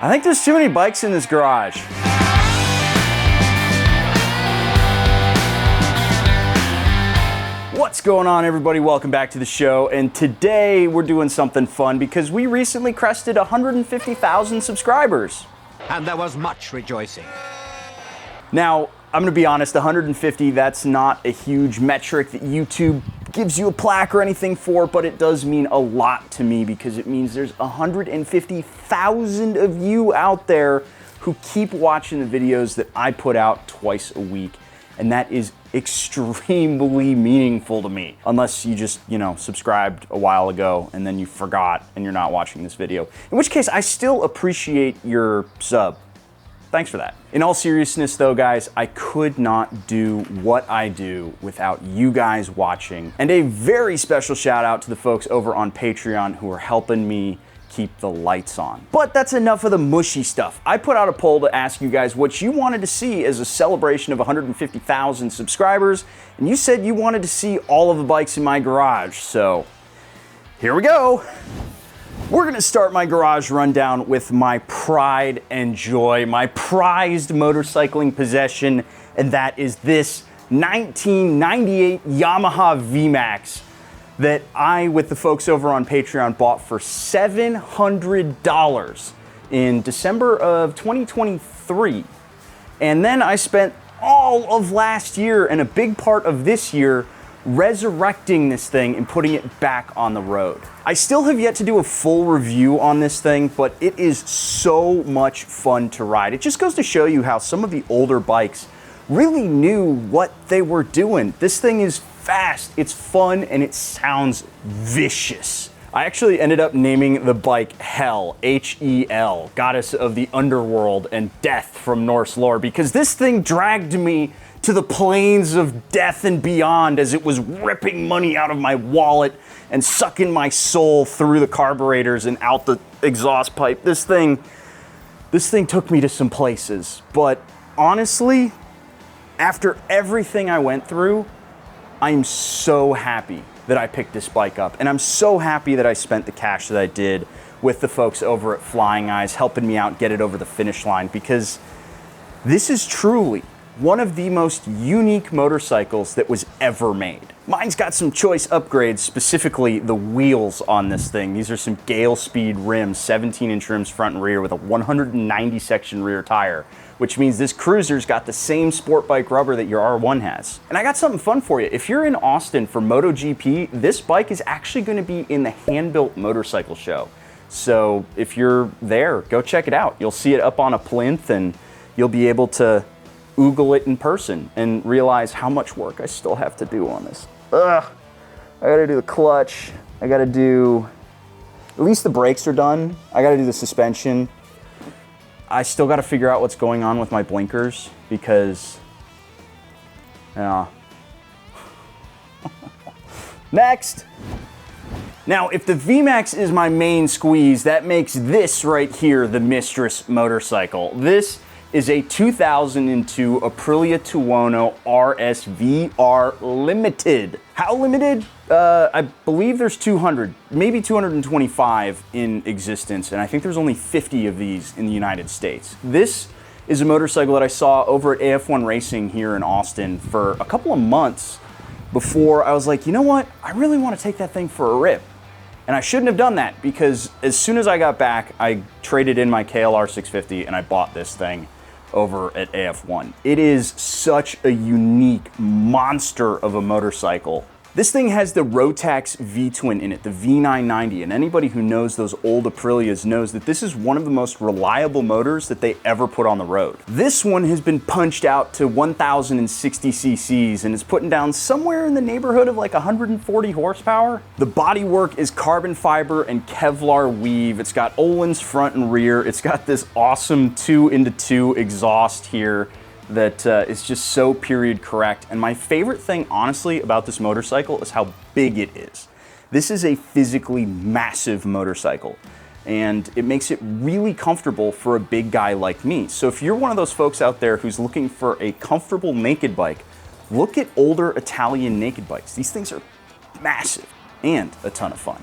I think there's too many bikes in this garage. What's going on, everybody? Welcome back to the show. And today we're doing something fun because we recently crested 150,000 subscribers. And there was much rejoicing. Now, I'm gonna be honest, 150, that's not a huge metric that YouTube gives you a plaque or anything for, but it does mean a lot to me because it means there's 150,000 of you out there who keep watching the videos that I put out twice a week. And that is extremely meaningful to me. Unless you just, subscribed a while ago and then you forgot and you're not watching this video. In which case, I still appreciate your sub. Thanks for that. In all seriousness though, guys, I could not do what I do without you guys watching. And a very special shout out to the folks over on Patreon who are helping me keep the lights on. But that's enough of the mushy stuff. I put out a poll to ask you guys what you wanted to see as a celebration of 150,000 subscribers, and you said you wanted to see all of the bikes in my garage, so here we go. We're gonna start my garage rundown with my pride and joy, my prized motorcycling possession, and that is this 1998 Yamaha VMax that I, with the folks over on Patreon, bought for $700 in December of 2023. And then I spent all of last year and a big part of this year resurrecting this thing and putting it back on the road. I still have yet to do a full review on this thing, but it is so much fun to ride. It just goes to show you how some of the older bikes really knew what they were doing. This thing is fast, it's fun, and it sounds vicious. I actually ended up naming the bike Hel, H-E-L, goddess of the underworld and death from Norse lore, because this thing dragged me to the plains of death and beyond as it was ripping money out of my wallet and sucking my soul through the carburetors and out the exhaust pipe. This thing took me to some places, but honestly, after everything I went through, I'm so happy that I picked this bike up, and I'm so happy that I spent the cash that I did with the folks over at Flying Eyes helping me out get it over the finish line, because this is truly one of the most unique motorcycles that was ever made. Mine's got some choice upgrades, specifically the wheels on this thing. These are some Gale Speed rims, 17-inch rims front and rear with a 190 section rear tire, which means this cruiser's got the same sport bike rubber that your R1 has. And I got something fun for you. If you're in Austin for MotoGP, this bike is actually gonna be in the Hand-Built Motorcycle Show. So if you're there, go check it out. You'll see it up on a plinth and you'll be able to oogle it in person and realize how much work I still have to do on this. Ugh, I gotta do the clutch. I gotta do, at least the brakes are done. I gotta do the suspension. I still gotta figure out what's going on with my blinkers because, Next. Now, if the VMax is my main squeeze, that makes this right here the mistress motorcycle. This is a 2002 Aprilia Tuono RSVR Limited. How limited? I believe there's 200, maybe 225 in existence, and I think there's only 50 of these in the United States. This is a motorcycle that I saw over at AF1 Racing here in Austin for a couple of months before I was like, you know what? I really want to take that thing for a rip. And I shouldn't have done that because as soon as I got back, I traded in my KLR 650 and I bought this thing over at AF1. It is such a unique monster of a motorcycle. This thing has the Rotax V-twin in it, the V990, and anybody who knows those old Aprilias knows that this is one of the most reliable motors that they ever put on the road. This one has been punched out to 1,060 cc's and is putting down somewhere in the neighborhood of like 140 horsepower. The bodywork is carbon fiber and Kevlar weave. It's got Öhlins front and rear. It's got this awesome 2-into-2 exhaust here that is just so period correct. And my favorite thing, honestly, about this motorcycle is how big it is. This is a physically massive motorcycle, and it makes it really comfortable for a big guy like me. So if you're one of those folks out there who's looking for a comfortable naked bike, look at older Italian naked bikes. These things are massive and a ton of fun.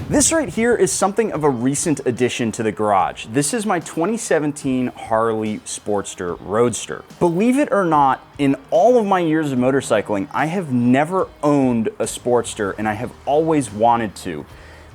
This right here is something of a recent addition to the garage. This is my 2017 Harley Sportster Roadster. Believe it or not, in all of my years of motorcycling, I have never owned a Sportster, and I have always wanted to.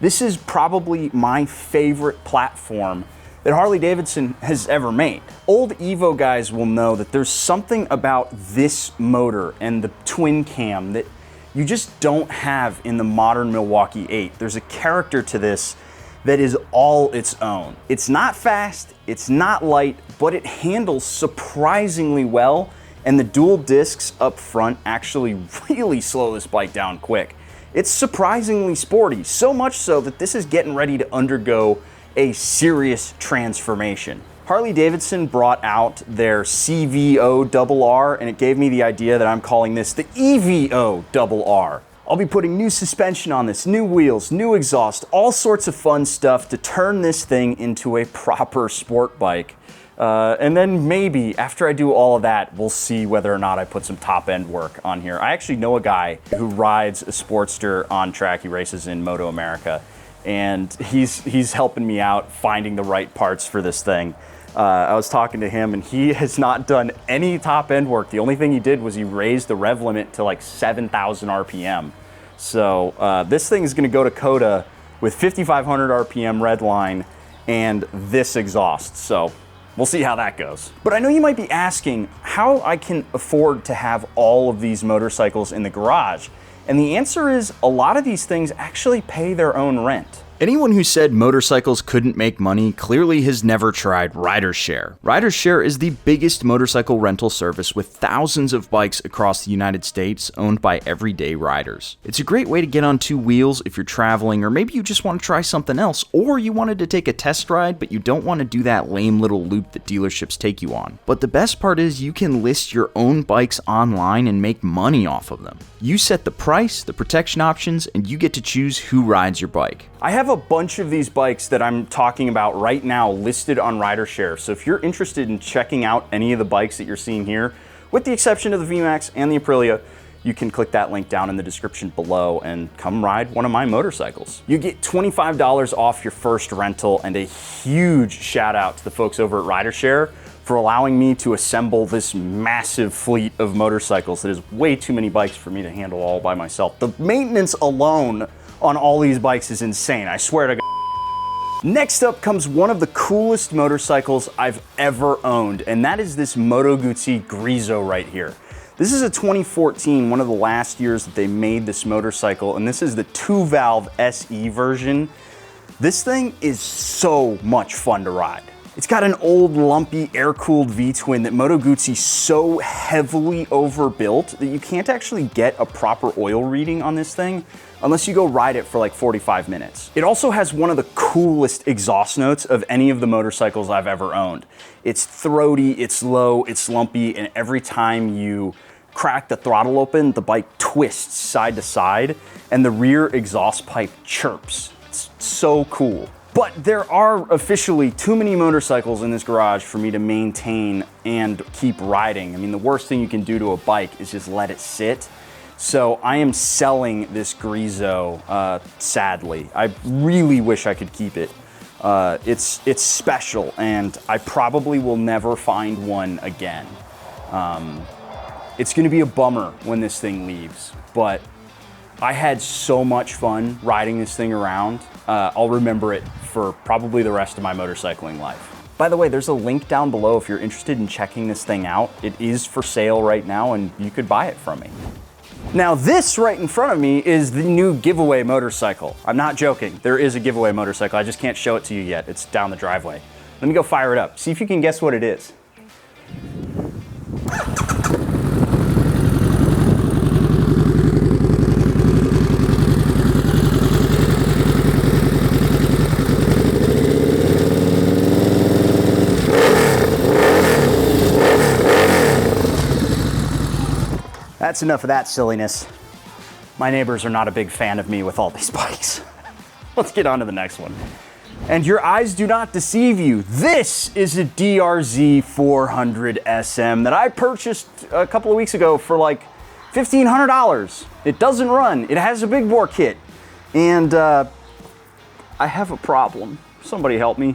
This is probably my favorite platform that Harley-Davidson has ever made. Old Evo guys will know that there's something about this motor and the twin cam that you just don't have in the modern Milwaukee 8. There's a character to this that is all its own. It's not fast, it's not light, but it handles surprisingly well, and the dual discs up front actually really slow this bike down quick. It's surprisingly sporty, so much so that this is getting ready to undergo a serious transformation. Harley-Davidson brought out their CVO R, and it gave me the idea that I'm calling this the EVO R. I'll be putting new suspension on this, new wheels, new exhaust, all sorts of fun stuff to turn this thing into a proper sport bike. And then maybe after I do all of that, we'll see whether or not I put some top end work on here. I actually know a guy who rides a Sportster on track. He races in Moto America, and he's helping me out finding the right parts for this thing. I was talking to him, and he has not done any top end work. The only thing he did was he raised the rev limit to like 7,000 RPM. So this thing is going to go to COTA with 5,500 RPM red line and this exhaust. So we'll see how that goes. But I know you might be asking how I can afford to have all of these motorcycles in the garage. And the answer is a lot of these things actually pay their own rent. Anyone who said motorcycles couldn't make money clearly has never tried RiderShare. RiderShare is the biggest motorcycle rental service with thousands of bikes across the United States owned by everyday riders. It's a great way to get on two wheels if you're traveling, or maybe you just want to try something else, or you wanted to take a test ride but you don't want to do that lame little loop that dealerships take you on. But the best part is you can list your own bikes online and make money off of them. You set the price, the protection options, and you get to choose who rides your bike. I have a bunch of these bikes that I'm talking about right now listed on RiderShare, so if you're interested in checking out any of the bikes that you're seeing here, with the exception of the VMax and the Aprilia, you can click that link down in the description below and come ride one of my motorcycles. You get $25 off your first rental, and a huge shout out to the folks over at RiderShare for allowing me to assemble this massive fleet of motorcycles that is way too many bikes for me to handle all by myself. The maintenance alone on all these bikes is insane, I swear to God. Next up comes one of the coolest motorcycles I've ever owned, and that is this Moto Guzzi Griso right here. This is a 2014, one of the last years that they made this motorcycle, and this is the 2-valve SE version. This thing is so much fun to ride. It's got an old, lumpy, air-cooled V-twin that Moto Guzzi so heavily overbuilt that you can't actually get a proper oil reading on this thing unless you go ride it for like 45 minutes. It also has one of the coolest exhaust notes of any of the motorcycles I've ever owned. It's throaty, it's low, it's lumpy, and every time you crack the throttle open, the bike twists side to side, and the rear exhaust pipe chirps. It's so cool. But there are officially too many motorcycles in this garage for me to maintain and keep riding. I mean, the worst thing you can do to a bike is just let it sit. So I am selling this Griso, sadly. I really wish I could keep it. It's special, and I probably will never find one again. It's gonna be a bummer when this thing leaves, but I had so much fun riding this thing around. I'll remember it for probably the rest of my motorcycling life. By the way, there's a link down below if you're interested in checking this thing out. It is for sale right now, and you could buy it from me. Now this right in front of me is the new giveaway motorcycle. I'm not joking, there is a giveaway motorcycle. I just can't show it to you yet. It's down the driveway. Let me go fire it up. See if you can guess what it is. That's enough of that silliness. My neighbors are not a big fan of me with all these bikes. Let's get on to the next one. And your eyes do not deceive you. This is a DRZ 400 SM that I purchased a couple of weeks ago for like $1,500. It doesn't run. It has a big bore kit. And I have a problem. Somebody help me.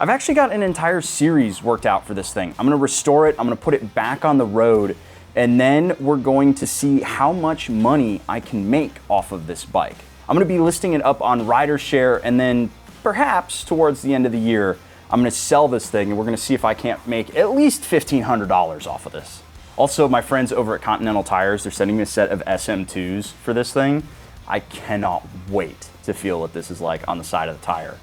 I've actually got an entire series worked out for this thing. I'm gonna restore it, I'm gonna put it back on the road, and then we're going to see how much money I can make off of this bike. I'm gonna be listing it up on RiderShare, and then perhaps towards the end of the year, I'm gonna sell this thing and we're gonna see if I can't make at least $1,500 off of this. Also, my friends over at Continental Tires, they're sending me a set of SM2s for this thing. I cannot wait to feel what this is like on the side of the tire.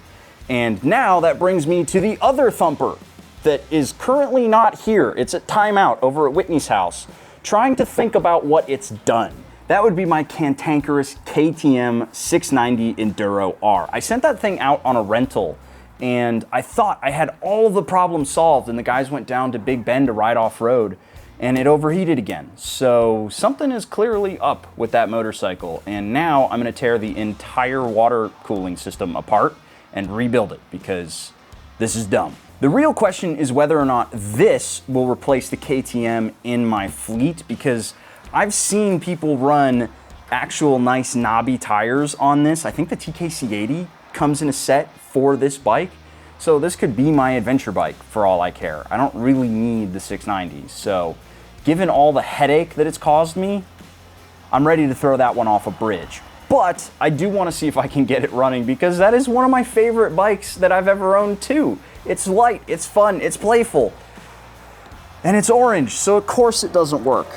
And now that brings me to the other thumper that is currently not here. It's at timeout over at Whitney's house, trying to think about what it's done. That would be my cantankerous KTM 690 Enduro R. I sent that thing out on a rental and I thought I had all the problems solved, and the guys went down to Big Bend to ride off-road and it overheated again. So something is clearly up with that motorcycle, and now I'm gonna tear the entire water cooling system apart and rebuild it because this is dumb. The real question is whether or not this will replace the KTM in my fleet, because I've seen people run actual nice knobby tires on this. I think the TKC80 comes in a set for this bike. So this could be my adventure bike for all I care. I don't really need the 690s. So given all the headache that it's caused me, I'm ready to throw that one off a bridge. But I do want to see if I can get it running, because that is one of my favorite bikes that I've ever owned too. It's light, it's fun, it's playful, and it's orange, so of course it doesn't work.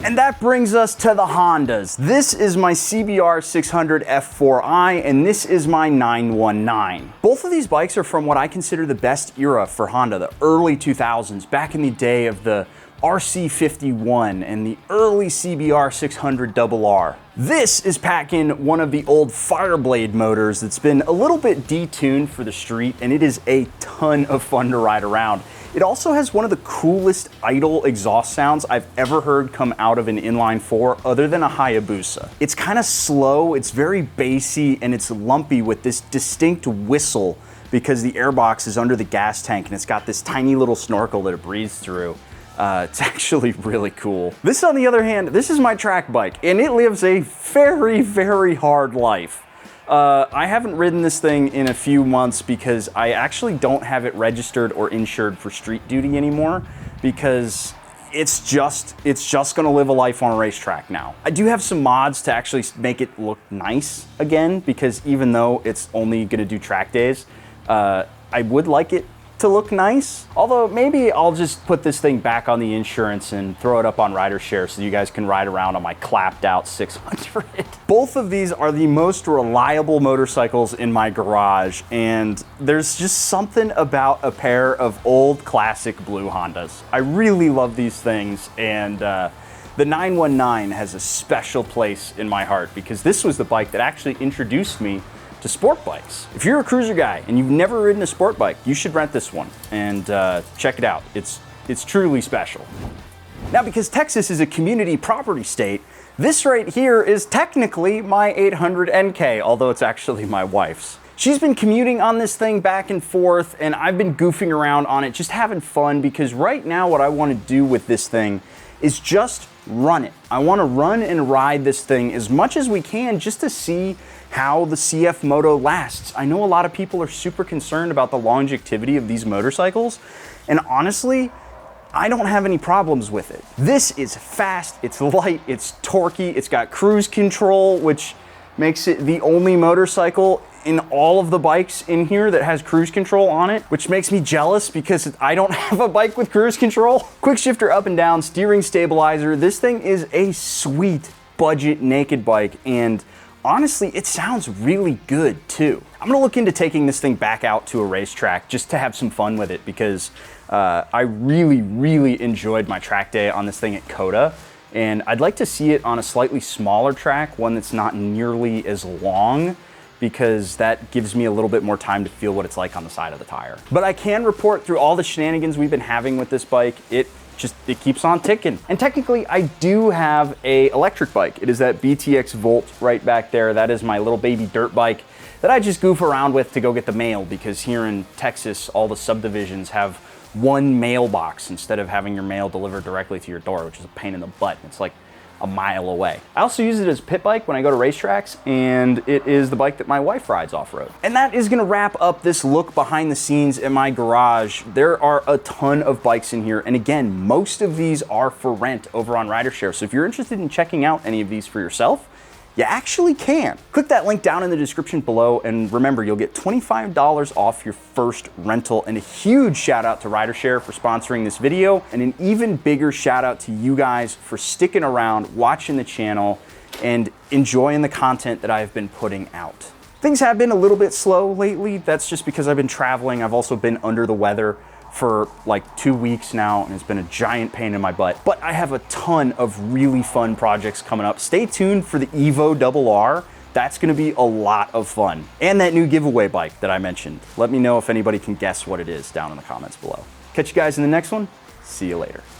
And that brings us to the Hondas. This is my CBR 600 F4i, and this is my 919. Both of these bikes are from what I consider the best era for Honda, the early 2000s, back in the day of the RC51 and the early CBR 600 RR. This is packing one of the old Fireblade motors that's been a little bit detuned for the street, and it is a ton of fun to ride around. It also has one of the coolest idle exhaust sounds I've ever heard come out of an inline four other than a Hayabusa. It's kind of slow, it's very bassy, and it's lumpy with this distinct whistle because the airbox is under the gas tank and it's got this tiny little snorkel that it breathes through. It's actually really cool. This, on the other hand, this is my track bike, and it lives a very, very hard life. I haven't ridden this thing in a few months because I actually don't have it registered or insured for street duty anymore, because it's just gonna live a life on a racetrack now. I do have some mods to actually make it look nice again, because even though it's only gonna do track days, I would like it to look nice. Although maybe I'll just put this thing back on the insurance and throw it up on RiderShare so you guys can ride around on my clapped out 600. Both of these are the most reliable motorcycles in my garage, and there's just something about a pair of old classic blue Hondas. I really love these things, and the 919 has a special place in my heart because this was the bike that actually introduced me to sport bikes. If you're a cruiser guy and you've never ridden a sport bike, you should rent this one and check it out. It's truly special. Now, because Texas is a community property state, this right here is technically my 800 NK, although it's actually my wife's. She's been commuting on this thing back and forth, and I've been goofing around on it, just having fun, because right now what I want to do with this thing is just run it. I want to run and ride this thing as much as we can just to see how the CFMOTO lasts. I know a lot of people are super concerned about the longevity of these motorcycles, and honestly, I don't have any problems with it. This is fast, it's light, it's torquey, it's got cruise control, which makes it the only motorcycle in all of the bikes in here that has cruise control on it, which makes me jealous because I don't have a bike with cruise control. Quick shifter up and down, steering stabilizer. This thing is a sweet budget naked bike, and honestly, it sounds really good too. I'm gonna look into taking this thing back out to a racetrack just to have some fun with it, because I really, really enjoyed my track day on this thing at COTA, and I'd like to see it on a slightly smaller track, one that's not nearly as long, because that gives me a little bit more time to feel what it's like on the side of the tire. But I can report through all the shenanigans we've been having with this bike, it keeps on ticking. And technically, I do have a electric bike. It is that BTX Volt right back there. That is my little baby dirt bike that I just goof around with to go get the mail, because here in Texas, all the subdivisions have one mailbox instead of having your mail delivered directly to your door, which is a pain in the butt. It's like a mile away. I also use it as a pit bike when I go to racetracks, and it is the bike that my wife rides off-road. And that is gonna wrap up this look behind the scenes in my garage. There are a ton of bikes in here, and again, most of these are for rent over on RiderShare. So if you're interested in checking out any of these for yourself, you actually can. Click that link down in the description below, and remember, you'll get $25 off your first rental. And a huge shout out to RiderShare for sponsoring this video, and an even bigger shout out to you guys for sticking around, watching the channel, and enjoying the content that I've been putting out. Things have been a little bit slow lately. That's just because I've been traveling. I've also been under the weather for like 2 weeks now, and it's been a giant pain in my butt. But I have a ton of really fun projects coming up. Stay tuned for the Evo R. That's gonna be a lot of fun. And that new giveaway bike that I mentioned. Let me know if anybody can guess what it is down in the comments below. Catch you guys in the next one. See you later.